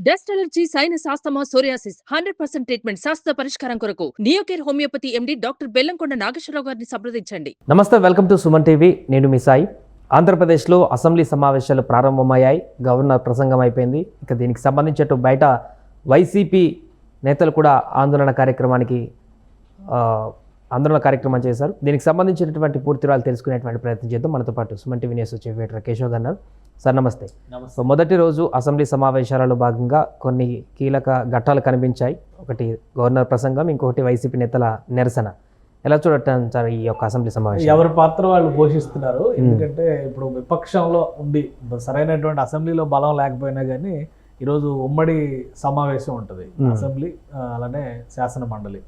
Dust allergy, sinus, asthma, psoriasis 100% treatment శాస్త్ర పరిష్కారం కొరకు Neocare homeopathy MD doctor Bellamkonda Nageswararao గారిని సంప్రదించండి. నమస్తే, వెల్కమ్ టు సుమన్ టీవీ. నేను మీ సాయి. ఆంధ్రప్రదేశ్లో అసెంబ్లీ సమావేశాలు ప్రారంభమయ్యాయి. గవర్నర్ ప్రసంగం అయిపోయింది. ఇక దీనికి సంబంధించి బయట వైసీపీ నేతలు కూడా ఆందోళన కార్యక్రమం చేశారు. దీనికి సంబంధించినటువంటి పూర్తి వివరాలు తెలుసుకునేటువంటి ప్రయత్నం చేద్దాం. మనతో పాటు Suman TV news chief editor Keshav గారు. సార్ నమస్తే. సో మొదటి రోజు అసెంబ్లీ సమావేశాలలో భాగంగా కొన్ని కీలక ఘట్టాలు కనిపించాయి. ఒకటి గవర్నర్ ప్రసంగం, ఇంకొకటి వైసీపీ నేతల నిరసన. ఎలా చూడటం సార్ ఈ యొక్క అసెంబ్లీ సమావేశం? ఎవరి పాత్ర వాళ్ళు పోషిస్తున్నారు. ఎందుకంటే ఇప్పుడు విపక్షంలో ఉండి సరైనటువంటి అసెంబ్లీలో బలం లేకపోయినా కానీ ఈరోజు ఉమ్మడి సమావేశం ఉంటుంది అసెంబ్లీ, అలానే శాసన మండలి,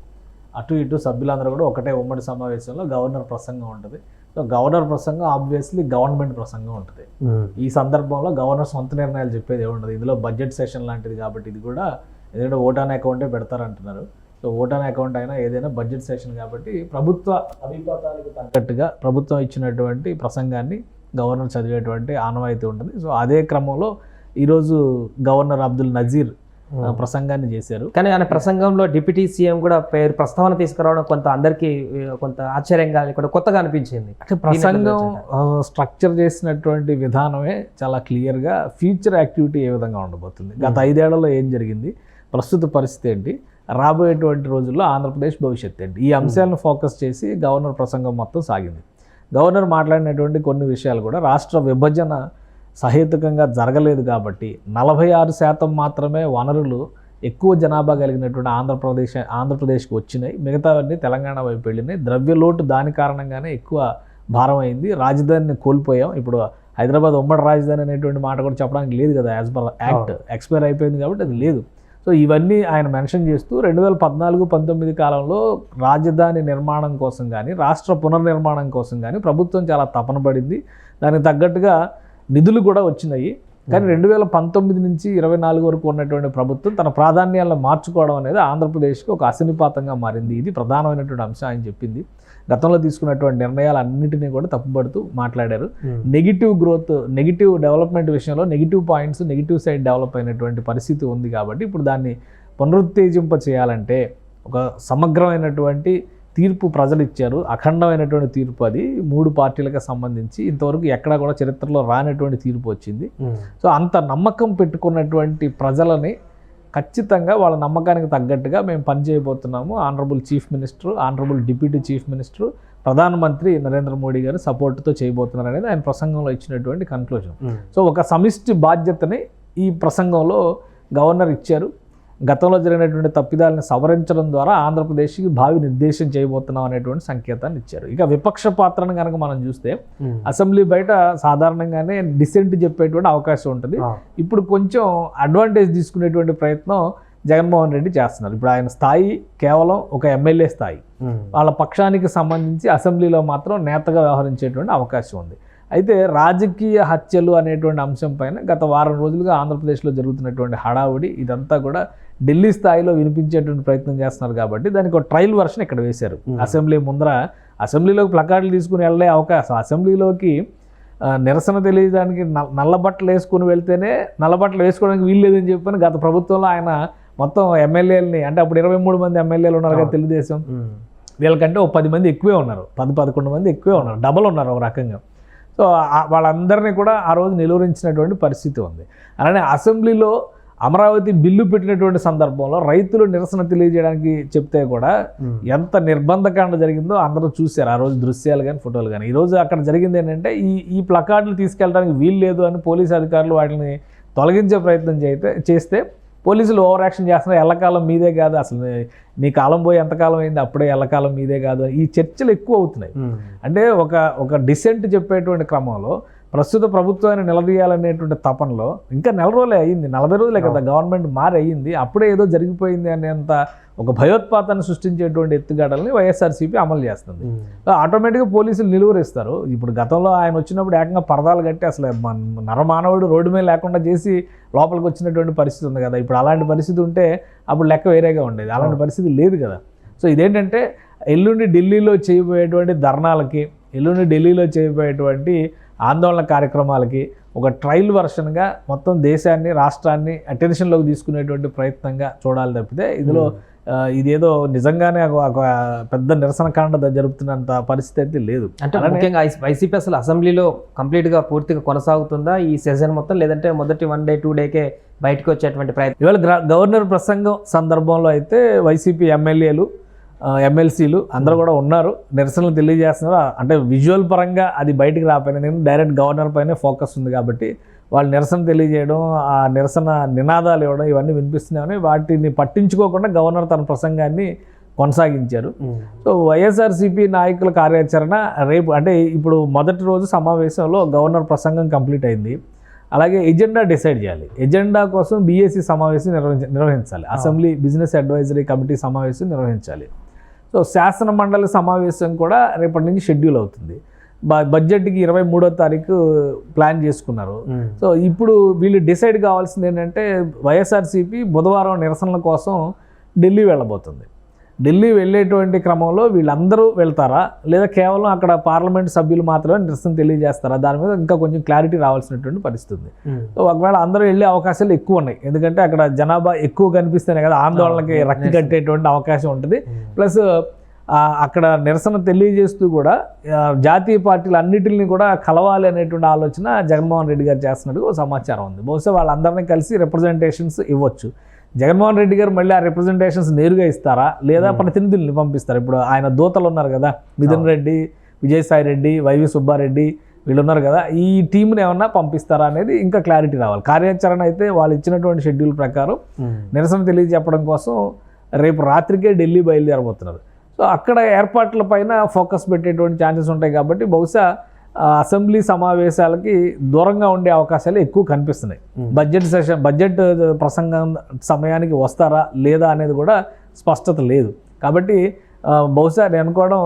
అటు ఇటు సభ్యులందరూ కూడా ఒకటే ఉమ్మడి సమావేశంలో గవర్నర్ ప్రసంగం ఉంటుంది. సో గవర్నర్ ప్రసంగం ఆబ్వియస్లీ గవర్నమెంట్ ప్రసంగం ఉంటుంది. ఈ సందర్భంలో గవర్నర్ సొంత నిర్ణయాలు చెప్పేది ఏముండదు. ఇందులో బడ్జెట్ సెషన్ లాంటిది కాబట్టి ఇది కూడా ఎందుకంటే ఓట్ ఆన్ అకౌంటే పెడతారంటున్నారు. సో ఓట్ ఆన్ అకౌంట్ అయినా ఏదైనా బడ్జెట్ సెషన్ కాబట్టి ప్రభుత్వ అభిప్రాయాలకు తగ్గట్టుగా ప్రభుత్వం ఇచ్చినటువంటి ప్రసంగాన్ని గవర్నర్ చదివేటువంటి ఆనవాయితీ ఉంటుంది. సో అదే క్రమంలో ఈరోజు గవర్నర్ అబ్దుల్ నజీర్ ప్రసంగాన్ని చేశారు. కానీ ఆయన ప్రసంగంలో డిప్యూటీ సీఎం కూడా పేరు ప్రస్తావన తీసుకురావడం కొంత ఆశ్చర్యంగా, కొత్తగా అనిపించింది. అంటే ప్రసంగం స్ట్రక్చర్ చేసినటువంటి విధానమే చాలా క్లియర్గా ఫ్యూచర్ యాక్టివిటీ ఏ విధంగా ఉండబోతుంది, గత 5 ఏళ్లలో ఏం జరిగింది, ప్రస్తుత పరిస్థితి ఏంటి, రాబోయేటువంటి రోజుల్లో ఆంధ్రప్రదేశ్ భవిష్యత్తు ఏంటి, ఈ అంశాలను ఫోకస్ చేసి గవర్నర్ ప్రసంగం మొత్తం సాగింది. గవర్నర్ మాట్లాడినటువంటి కొన్ని విషయాలు కూడా రాష్ట్ర విభజన సహేతుకంగా జరగలేదు కాబట్టి 46% మాత్రమే వనరులు ఎక్కువ జనాభా కలిగినటువంటి ఆంధ్రప్రదేశ్కి వచ్చినాయి, మిగతావన్నీ తెలంగాణ వైపు వెళ్ళినాయి. ద్రవ్యలోటు దాని కారణంగానే ఎక్కువ భారం అయింది. రాజధానిని కోల్పోయాం. ఇప్పుడు హైదరాబాద్ ఉమ్మడి రాజధాని అనేటువంటి మాట కూడా చెప్పడానికి లేదు కదా, యాజ్ పర్ యాక్ట్ ఎక్స్పైర్ అయిపోయింది కాబట్టి అది లేదు. సో ఇవన్నీ ఆయన మెన్షన్ చేస్తూ 2014-19 కాలంలో రాజధాని నిర్మాణం కోసం కానీ రాష్ట్ర పునర్నిర్మాణం కోసం కానీ ప్రభుత్వం చాలా తపన పడింది. దానికి తగ్గట్టుగా నిధులు కూడా వచ్చినాయి. కానీ 2019 నుంచి 24 వరకు ఉన్నటువంటి ప్రభుత్వం తన ప్రాధాన్యాలను మార్చుకోవడం అనేది ఆంధ్రప్రదేశ్కి ఒక అసనిపాతంగా మారింది. ఇది ప్రధానమైనటువంటి అంశం ఆయన చెప్పింది. గతంలో తీసుకున్నటువంటి నిర్ణయాలన్నింటినీ కూడా తప్పుపడుతూ మాట్లాడారు. నెగిటివ్ గ్రోత్, నెగిటివ్ డెవలప్మెంట్ విషయంలో negative points, negative side develop అయినటువంటి పరిస్థితి ఉంది కాబట్టి ఇప్పుడు దాన్ని పునరుత్తేజింప చేయాలంటే ఒక సమగ్రమైనటువంటి తీర్పు ప్రజలు ఇచ్చారు. అఖండమైనటువంటి తీర్పు, అది 3 పార్టీలకు సంబంధించి ఇంతవరకు ఎక్కడా కూడా చరిత్రలో రానటువంటి తీర్పు వచ్చింది. సో అంత నమ్మకం పెట్టుకున్నటువంటి ప్రజలని ఖచ్చితంగా వాళ్ళ నమ్మకానికి తగ్గట్టుగా మేము పనిచేయబోతున్నాము. Honourable chief minister, honourable deputy chief minister, ప్రధానమంత్రి నరేంద్ర మోడీ గారు సపోర్ట్తో చేయబోతున్నారు అనేది ఆయన ప్రసంగంలో ఇచ్చినటువంటి కన్క్లూజన్. సో ఒక సమిష్టి బాధ్యతని ఈ ప్రసంగంలో గవర్నర్ ఇచ్చారు. గతంలో జరిగినటువంటి తప్పిదాలను సవరించడం ద్వారా ఆంధ్రప్రదేశ్కి భావి నిర్దేశం చేయబోతున్నాం అనేటువంటి సంకేతాన్ని ఇచ్చారు. ఇక విపక్ష పాత్రను కనుక మనం చూస్తే అసెంబ్లీ బయట సాధారణంగానే డిసెంట్ చెప్పేటువంటి అవకాశం ఉంటుంది. ఇప్పుడు కొంచెం అడ్వాంటేజ్ తీసుకునేటువంటి ప్రయత్నం జగన్మోహన్ రెడ్డి చేస్తున్నారు. ఇప్పుడు ఆయన స్థాయి కేవలం ఒక ఎమ్మెల్యే స్థాయి. వాళ్ళ పక్షానికి సంబంధించి అసెంబ్లీలో మాత్రం నేతగా వ్యవహరించేటువంటి అవకాశం ఉంది. అయితే రాజకీయ హత్యలు అనేటువంటి అంశం పైన గత వారం రోజులుగా ఆంధ్రప్రదేశ్లో జరుగుతున్నటువంటి హడావుడి ఇదంతా కూడా ఢిల్లీ స్థాయిలో వినిపించేటువంటి ప్రయత్నం చేస్తున్నారు కాబట్టి దానికి ఒక ట్రయల్ వర్షన్ ఇక్కడ వేశారు. అసెంబ్లీ ముందర అసెంబ్లీలోకి ప్లకార్డులు తీసుకుని వెళ్ళే అవకాశం, అసెంబ్లీలోకి నిరసన తెలియడానికి నల్ల బట్టలు వేసుకుని వెళ్తేనే నల్ల బట్టలు వేసుకోవడానికి వీలు లేదని చెప్పని గత ప్రభుత్వంలో ఆయన మొత్తం ఎమ్మెల్యేలని, అంటే అప్పుడు 23 మంది ఎమ్మెల్యేలు ఉన్నారు కదా తెలుగుదేశం, వీళ్ళకంటే ఒక 10 మంది ఎక్కువే ఉన్నారు, 10-11 మంది ఎక్కువే ఉన్నారు, డబల్ ఉన్నారు ఒక రకంగా. సో వాళ్ళందరినీ కూడా ఆ రోజు నిలువరించినటువంటి పరిస్థితి ఉంది. అలానే అసెంబ్లీలో అమరావతి బిల్లు పెట్టినటువంటి సందర్భంలో రైతులు నిరసన తెలియజేయడానికి చెప్తే కూడా ఎంత నిర్బంధకాండ జరిగిందో అందరూ చూశారు ఆ రోజు, దృశ్యాలు కానీ ఫోటోలు కానీ. ఈరోజు అక్కడ జరిగింది ఏంటంటే ఈ ప్లకార్డులు తీసుకెళ్ళడానికి వీలు లేదు అని పోలీసు అధికారులు వాటిని తొలగించే ప్రయత్నం చేస్తే పోలీసులు ఓవర్ యాక్షన్ చేస్తున్నారు. ఎల్లకాలం మీదే కాదు, అసలు నీ కాలం పోయి ఎంతకాలం అయింది, అప్పుడే ఎల్లకాలం మీదే కాదు, ఈ చర్చలు ఎక్కువ అవుతున్నాయి. అంటే ఒక డిసెంట్ చెప్పేటువంటి క్రమంలో ప్రస్తుత ప్రభుత్వాన్ని నిలదీయాలనేటువంటి తపనలో ఇంకా 4 రోజులే అయ్యింది, 40 రోజులే కదా గవర్నమెంట్ మారి అయ్యింది, అప్పుడే ఏదో జరిగిపోయింది అనేంత ఒక భయోత్పాతాన్ని సృష్టించేటువంటి ఎత్తుగడల్ని వైఎస్ఆర్సీపీ అమలు చేస్తుంది. ఆటోమేటిక్గా పోలీసులు నిలువరిస్తారు. ఇప్పుడు గతంలో ఆయన వచ్చినప్పుడు ఏకంగా పరదాలు కట్టి అసలు నరమానవుడు రోడ్డు మీద లేకుండా చేసి లోపలికి వచ్చినటువంటి పరిస్థితి ఉంది కదా. ఇప్పుడు అలాంటి పరిస్థితి ఉంటే అప్పుడు లెక్క వేరేగా ఉండేది, అలాంటి పరిస్థితి లేదు కదా. సో ఇదేంటంటే ఎల్లుండి ఢిల్లీలో చేయబోయేటువంటి ధర్నాలకి, ఎల్లుండి ఢిల్లీలో చేయబోయేటువంటి ఆందోళన కార్యక్రమాలకి ఒక ట్రయల్ వర్షన్గా మొత్తం దేశాన్ని రాష్ట్రాన్ని అటెన్షన్లోకి తీసుకునేటువంటి ప్రయత్నంగా చూడాలి తప్పితే ఇందులో ఇదేదో నిజంగానే ఒక పెద్ద నిరసన కాండ జరుపుతున్నంత పరిస్థితి అయితే లేదు. అంటే ముఖ్యంగా వైసీపీ అసలు అసెంబ్లీలో కంప్లీట్గా పూర్తిగా కొనసాగుతుందా ఈ సెషన్ మొత్తం, లేదంటే మొదటి 1 డే 2 డేకే బయటకు వచ్చేటువంటి ప్రయత్నం? ఇవాళ గవర్నర్ ప్రసంగం సందర్భంలో అయితే వైసీపీ ఎమ్మెల్యేలు ఎమ్మెల్సీలు అందరూ కూడా ఉన్నారు, నిరసనలు తెలియజేస్తున్నారు. అంటే విజువల్ పరంగా అది బయటికి రాకపోయినా నేను డైరెక్ట్ గవర్నర్ పైనే ఫోకస్ ఉంది కాబట్టి వాళ్ళు నిరసన తెలియజేయడం, ఆ నిరసన నినాదాలు ఇవ్వడం ఇవన్నీ వినిపిస్తున్నాయని వాటిని పట్టించుకోకుండా గవర్నర్ తన ప్రసంగాన్ని కొనసాగించారు. సో వైఎస్ఆర్సీపీ నాయకుల కార్యాచరణ రేపు అంటే ఇప్పుడు మొదటి రోజు సమావేశంలో గవర్నర్ ప్రసంగం కంప్లీట్ అయింది. అలాగే ఎజెండా డిసైడ్ చేయాలి. ఎజెండా కోసం బీఏసీ సమావేశం నిర్వహించాలి. అసెంబ్లీ బిజినెస్ అడ్వైజరీ కమిటీ సమావేశం నిర్వహించాలి. సో శాసన మండలి సమావేశం కూడా రేపటి నుంచి షెడ్యూల్ అవుతుంది. బడ్జెట్కి 23వ తారీఖు ప్లాన్ చేసుకున్నారు. సో ఇప్పుడు వీళ్ళు డిసైడ్ కావాల్సింది ఏంటంటే వైఎస్ఆర్సీపీ బుధవారం నిరసనల కోసం ఢిల్లీ వెళ్ళబోతుంది. ఢిల్లీ వెళ్ళేటువంటి క్రమంలో వీళ్ళందరూ వెళ్తారా లేదా కేవలం అక్కడ పార్లమెంట్ సభ్యులు మాత్రమే నిరసన తెలియజేస్తారా, దాని మీద ఇంకా కొంచెం క్లారిటీ రావాల్సినటువంటి పరిస్థితి. సో ఒకవేళ అందరూ వెళ్ళే అవకాశాలు ఎక్కువ ఉన్నాయి, ఎందుకంటే అక్కడ జనాభా ఎక్కువ కనిపిస్తేనే కదా ఆందోళనకి రక్తి కట్టేటువంటి అవకాశం ఉంటుంది. ప్లస్ అక్కడ నిరసన తెలియజేస్తూ కూడా జాతీయ పార్టీలు అన్నిటిని కూడా కలవాలి అనేటువంటి ఆలోచన జగన్మోహన్ రెడ్డి గారు చేస్తున్నట్టు సమాచారం ఉంది. బహుశా వాళ్ళందరినీ కలిసి రిప్రజెంటేషన్స్ ఇవ్వచ్చు. జగన్మోహన్ రెడ్డి గారు మళ్ళీ ఆ రిప్రజెంటేషన్స్ నేరుగా ఇస్తారా లేదా ప్రతినిధుల్ని పంపిస్తారు? ఇప్పుడు ఆయన దూతలు ఉన్నారు కదా, మిథున్ రెడ్డి, విజయసాయి రెడ్డి, వైవి సుబ్బారెడ్డి వీళ్ళు ఉన్నారు కదా, ఈ టీంని ఏమన్నా పంపిస్తారా అనేది ఇంకా క్లారిటీ రావాలి. కార్యాచరణ అయితే వాళ్ళు ఇచ్చినటువంటి షెడ్యూల్ ప్రకారం నిరసన తెలియజెప్పడం కోసం రేపు రాత్రికే ఢిల్లీ బయలుదేరబోతున్నారు. సో అక్కడ ఏర్పాట్ల పైన ఫోకస్ పెట్టేటువంటి ఛాన్సెస్ ఉంటాయి కాబట్టి బహుశా అసెంబ్లీ సమావేశాలకి దూరంగా ఉండే అవకాశాలు ఎక్కువ కనిపిస్తున్నాయి. బడ్జెట్ ప్రసంగం సమయానికి వస్తారా లేదా అనేది కూడా స్పష్టత లేదు. కాబట్టి బహుశా నేను అనుకోవడం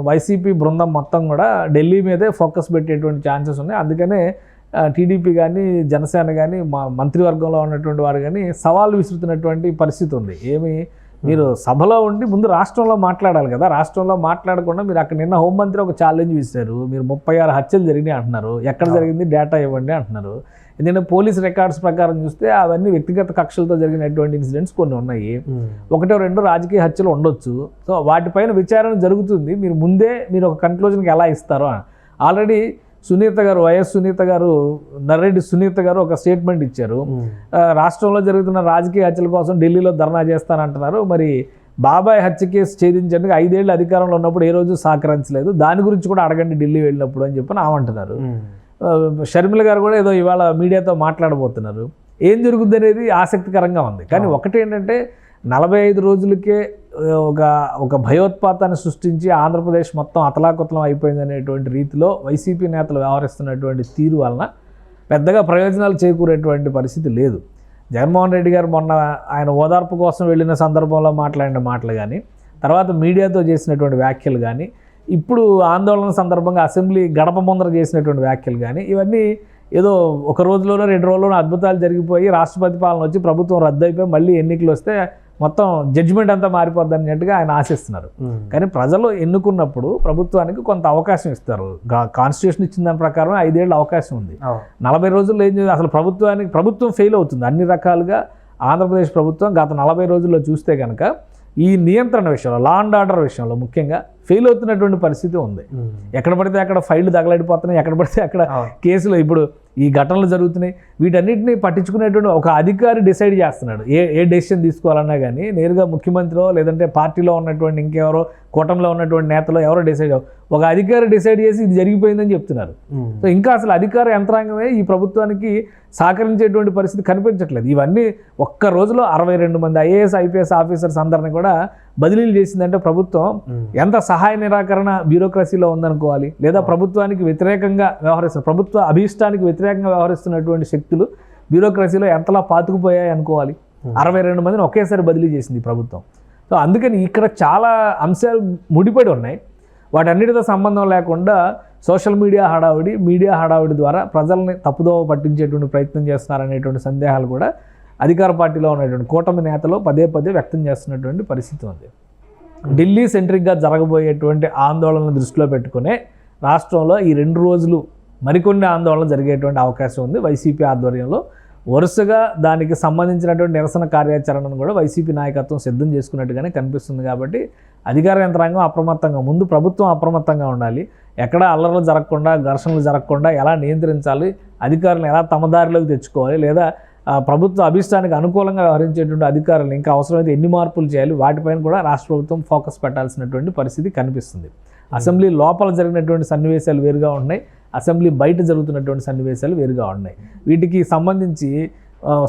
వైసీపీ బృందం మొత్తం కూడా ఢిల్లీ మీదే ఫోకస్ పెట్టేటువంటి ఛాన్సెస్ ఉన్నాయి. అందుకనే టీడీపీ కానీ జనసేన కానీ మంత్రివర్గంలో ఉన్నటువంటి వారు కానీ సవాల్ విసురుతున్నటువంటి పరిస్థితి ఉంది. మీరు సభలో ఉండి ముందు రాష్ట్రంలో మాట్లాడాలి కదా, రాష్ట్రంలో మాట్లాడకుండా మీరు అక్కడ నిన్న హోంమంత్రి ఒక ఛాలెంజ్ ఇస్తారు. మీరు 36 హత్యలు జరిగినాయి అంటున్నారు, ఎక్కడ జరిగింది డేటా ఇవ్వండి అంటున్నారు. ఎందుకంటే పోలీస్ రికార్డ్స్ ప్రకారం చూస్తే అవన్నీ వ్యక్తిగత కక్షలతో జరిగినటువంటి ఇన్సిడెంట్స్ కొన్ని ఉన్నాయి. 1-2 రాజకీయ హత్యలు ఉండొచ్చు. సో వాటిపైన విచారణ జరుగుతుంది. మీరు ముందే మీరు ఒక కన్క్లూజన్కి ఎలా ఇస్తారో ఆల్రెడీ సునీత గారు, వైఎస్ సునీత గారు, నర్రెడ్డి సునీత గారు ఒక స్టేట్మెంట్ ఇచ్చారు. రాష్ట్రంలో జరుగుతున్న రాజకీయ హత్యల కోసం ఢిల్లీలో ధర్నా చేస్తానంటున్నారు. మరి బాబాయ్ హత్య కేసు ఛేదించేందుకు 5 ఏళ్ళు అధికారంలో ఉన్నప్పుడు ఏ రోజు సహకరించలేదు, దాని గురించి కూడా అడగండి ఢిల్లీ వెళ్ళినప్పుడు అని చెప్పి ఆమంటున్నారు. షర్మిల గారు కూడా ఏదో ఇవాళ మీడియాతో మాట్లాడబోతున్నారు. ఏం జరుగుద్ది అనేది ఆసక్తికరంగా ఉంది. కానీ ఒకటి ఏంటంటే 45 రోజులకే ఒక భయోత్పాతాన్ని సృష్టించి ఆంధ్రప్రదేశ్ మొత్తం అతలాకుతలం అయిపోయింది అనేటువంటి రీతిలో వైసీపీ నేతలు వ్యవహరిస్తున్నటువంటి తీరు వలన పెద్దగా ప్రయోజనాలు చేకూరేటువంటి పరిస్థితి లేదు. జగన్మోహన్ రెడ్డి గారు మొన్న ఆయన ఓదార్పు కోసం వెళ్ళిన సందర్భంలో మాట్లాడిన మాటలు కానీ, తర్వాత మీడియాతో చేసినటువంటి వ్యాఖ్యలు కానీ, ఇప్పుడు ఆందోళన సందర్భంగా అసెంబ్లీ గడప ముందర చేసినటువంటి వ్యాఖ్యలు కానీ, ఇవన్నీ ఏదో ఒక రోజులోనో 2 రోజుల్లోనో అద్భుతాలు జరిగిపోయి రాష్ట్రపతి పాలన వచ్చి ప్రభుత్వం రద్దు అయిపోయి మళ్ళీ ఎన్నికలు వస్తే మొత్తం జడ్జిమెంట్ అంతా మారిపోద్ది అన్నట్టుగా ఆయన ఆశిస్తున్నారు. కానీ ప్రజలు ఎన్నుకున్నప్పుడు ప్రభుత్వానికి కొంత అవకాశం ఇస్తారు. కాన్స్టిట్యూషన్ ఇచ్చిన దాని ప్రకారం 5 ఏళ్ళు అవకాశం ఉంది. 40 రోజుల్లో ఏం చేయాలి? అసలు ప్రభుత్వం ఫెయిల్ అవుతుంది అన్ని రకాలుగా. ఆంధ్రప్రదేశ్ ప్రభుత్వం గత 40 రోజుల్లో చూస్తే కనుక ఈ నియంత్రణ విషయంలో, లా అండ్ ఆర్డర్ విషయంలో ముఖ్యంగా ఫెయిల్ అవుతున్నటువంటి పరిస్థితి ఉంది. ఎక్కడ పడితే అక్కడ ఫైళ్లు తగలడిపోతున్నాయి, ఎక్కడ పడితే అక్కడ కేసులు ఇప్పుడు ఈ ఘటనలు జరుగుతున్నాయి. వీటన్నిటిని పట్టించుకునేటువంటి ఒక అధికారి డిసైడ్ చేస్తున్నాడు ఏ డెసిషన్ తీసుకోవాలన్నా కానీ. నేరుగా ముఖ్యమంత్రిలో లేదంటే పార్టీలో ఉన్నటువంటి ఇంకెవరో కూటమిలో ఉన్నటువంటి నేతలో ఎవరో డిసైడ్ ఒక అధికారి డిసైడ్ చేసి ఇది జరిగిపోయిందని చెప్తున్నారు. సో ఇంకా అసలు అధికార యంత్రాంగమే ఈ ప్రభుత్వానికి సహకరించేటువంటి పరిస్థితి కనిపించట్లేదు. ఇవన్నీ ఒక్క రోజులో 62 మంది ఐఏఎస్ ఐపీఎస్ ఆఫీసర్స్ అందరినీ కూడా బదిలీలు చేసిందంటే ప్రభుత్వం ఎంత సహాయ నిరాకరణ బ్యూరోక్రసీలో ఉందనుకోవాలి. లేదా ప్రభుత్వానికి వ్యతిరేకంగా ప్రభుత్వ అభీష్టానికి వ్యతిరేకంగా వ్యవహరిస్తున్నటువంటి శక్తులు బ్యూరోక్రసీలో ఎంతలా పాతుకుపోయాయి అనుకోవాలి. 62 మందిని ఒకేసారి బదిలీ చేసింది ప్రభుత్వం. సో అందుకని ఇక్కడ చాలా అంశాలు ముడిపడి ఉన్నాయి. వాటన్నిటితో సంబంధం లేకుండా సోషల్ మీడియా హడావుడి ద్వారా ప్రజల్ని తప్పుదోవ పట్టించేటువంటి ప్రయత్నం చేస్తున్నారనేటువంటి సందేహాలు కూడా అధికార పార్టీలో ఉన్నటువంటి కూటమి నేతలు పదే వ్యక్తం చేస్తున్నటువంటి పరిస్థితి ఉంది. ఢిల్లీ సెంట్రిక్గా జరగబోయేటువంటి ఆందోళనను దృష్టిలో పెట్టుకునే రాష్ట్రంలో ఈ 2 రోజులు మరికొన్ని ఆందోళన జరిగేటువంటి అవకాశం ఉంది. వైసీపీ ఆధ్వర్యంలో వరుసగా దానికి సంబంధించినటువంటి నిరసన కార్యాచరణను కూడా వైసీపీ నాయకత్వం సిద్ధం చేసుకున్నట్టుగానే కనిపిస్తుంది. కాబట్టి అధికార యంత్రాంగం అప్రమత్తంగా, ముందు ప్రభుత్వం అప్రమత్తంగా ఉండాలి. ఎక్కడ అల్లర్లు జరగకుండా, ఘర్షణలు జరగకుండా ఎలా నియంత్రించాలి, అధికారులను ఎలా తమ దారిలోకి తెచ్చుకోవాలి, లేదా ప్రభుత్వ అభిష్టానికి అనుకూలంగా వ్యవహరించేటువంటి అధికారులు ఇంకా అవసరమైతే ఎన్ని మార్పులు చేయాలి, వాటిపైన కూడా రాష్ట్ర ప్రభుత్వం ఫోకస్ పెట్టాల్సినటువంటి పరిస్థితి కనిపిస్తుంది. అసెంబ్లీ లోపల జరిగినటువంటి సన్నివేశాలు వేరుగా ఉన్నాయి, అసెంబ్లీ బయట జరుగుతున్నటువంటి సన్నివేశాలు వేరుగా ఉన్నాయి. వీటికి సంబంధించి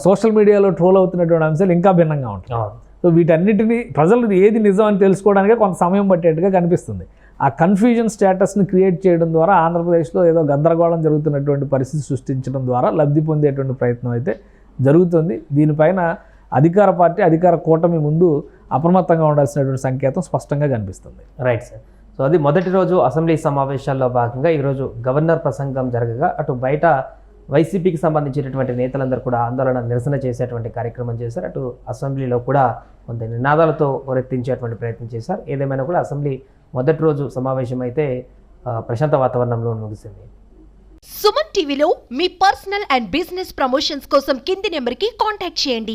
సోషల్ మీడియాలో ట్రోల్ అవుతున్నటువంటి అంశాలు ఇంకా భిన్నంగా ఉంటాయి. సో వీటన్నిటిని ప్రజలు ఏది నిజం అని తెలుసుకోవడానికే కొంత సమయం పట్టేట్టుగా కనిపిస్తుంది. ఆ కన్ఫ్యూజన్ స్టేటస్ని క్రియేట్ చేయడం ద్వారా ఆంధ్రప్రదేశ్లో ఏదో గందరగోళం జరుగుతున్నటువంటి పరిస్థితి సృష్టించడం ద్వారా లబ్ధి పొందేటువంటి ప్రయత్నం అయితే జరుగుతుంది. దీనిపైన అధికార పార్టీ, అధికార కూటమి ముందు అప్రమత్తంగా ఉండాల్సినటువంటి సంకేతం స్పష్టంగా కనిపిస్తుంది. Right sir. సో అది మొదటి రోజు అసెంబ్లీ సమావేశాల్లో భాగంగా ఈరోజు గవర్నర్ ప్రసంగం జరగగా అటు బయట వైసీపీకి సంబంధించినటువంటి నేతలందరూ కూడా ఆందోళన నిరసన చేసేటువంటి కార్యక్రమం చేశారు. అటు అసెంబ్లీలో కూడా కొంత నినాదాలతో హోరెత్తించేటువంటి ప్రయత్నం చేశారు. ఏదేమైనా కూడా అసెంబ్లీ మొదటి రోజు సమావేశం అయితే ప్రశాంత వాతావరణంలో ముగిసింది. సుమన్ టీవీలో మీ పర్సనల్ అండ్ బిజినెస్ ప్రమోషన్స్ కోసం కింది నెంబర్కి కాంటాక్ట్ చేయండి.